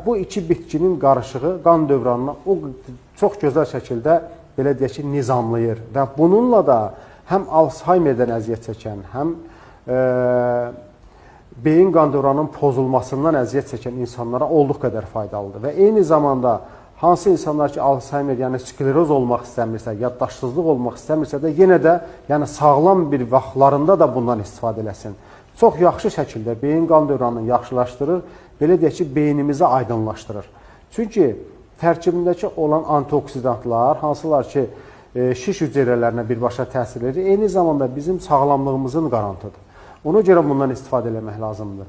Bu iki bitkinin qarışığı qan dövranını çox gözəl şəkildə belə deyək ki, nizamlayır və bununla da həm Alzheimerdən əziyyət çəkən, həm beyin qan dövranının pozulmasından əziyyət çəkən insanlara olduq qədər faydalıdır və eyni zamanda hansı insanlar ki, Alzheimer, yəni skleroz olmaq istəmirsə, yaddaşsızlıq olmaq istəmirsə də yenə də yəni sağlam bir vaxtlarında da bundan istifadə eləsin. Çox yaxşı şəkildə beyin qan dövranını yaxşılaşdırır, belə deyək ki, beynimizi aydınlaşdırır. Çünki tərkibindəki olan antioksidantlar, hansılar ki, şiş hüceyrələrinə birbaşa təsir edir, eyni zamanda bizim sağlamlığımızın qarantıdır. Ona görə bundan istifadə eləmək lazımdır.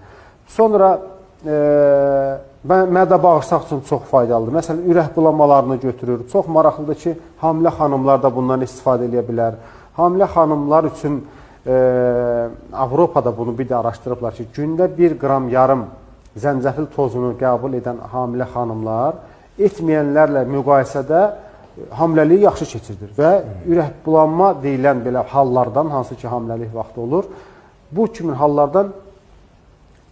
Sonra mədə-bağırsaq üçün çox faydalıdır. Məsələn, ürək bulanmalarını götürür. Çox maraqlıdır ki, hamilə xanımlar da bundan istifadə edə bilər. Hamilə xanımlar üçün Avropada bunu bir də araşdırıblar ki, gündə 1 qram yarım zəncəfil tozunu qəbul edən hamilə xanımlar etməyənlərlə müqayisədə hamiləliyi yaxşı keçirdir və ürək bulanma deyilən belə hallardan, hansı ki, hamiləlik vaxtı olur, bu kimi hallardan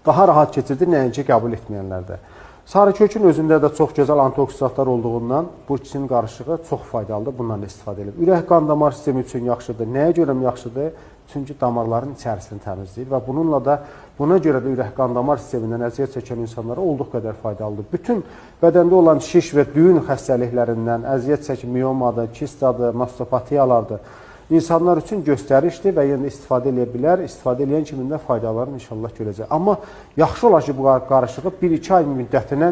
daha rahat keçirdir, nəinki qəbul etməyənlərdə. Sarıkökün özündə də çox gözəl antioksidantlar olduğundan bu ikisinin qarışığı çox faydalıdır, bundan istifadə edilir. Ürək qan damar sistemi üçün yaxşıdır. Nəyə görə yaxşıdır? Çünki damarların içərisini təmizləyir və bununla da buna görə də ürək qan damar sistemindən əziyyət çəkən insanlara olduq qədər faydalıdır. Bütün bədəndə olan şiş və düyün xəstəliklərindən, əziyyət çəkin miyomadır, kistadır, mastopatiyalardır. İnsanlar üçün göstərişdir və yenə istifadə edə bilər. İstifadə edən kimin də faydalarını inşallah görəcək. Amma yaxşı olar ki, bu qarışığı 1-2 ay müddətinə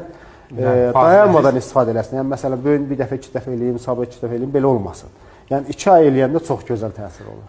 dayanmadan istifadə eləsin. Yəni, məsələn, bugün bir dəfə, 2 dəfə eləyim, sabah 2 dəfə eləyim, belə olmasın. Yəni, 2 ay eləyəndə çox gözəl təsir olur.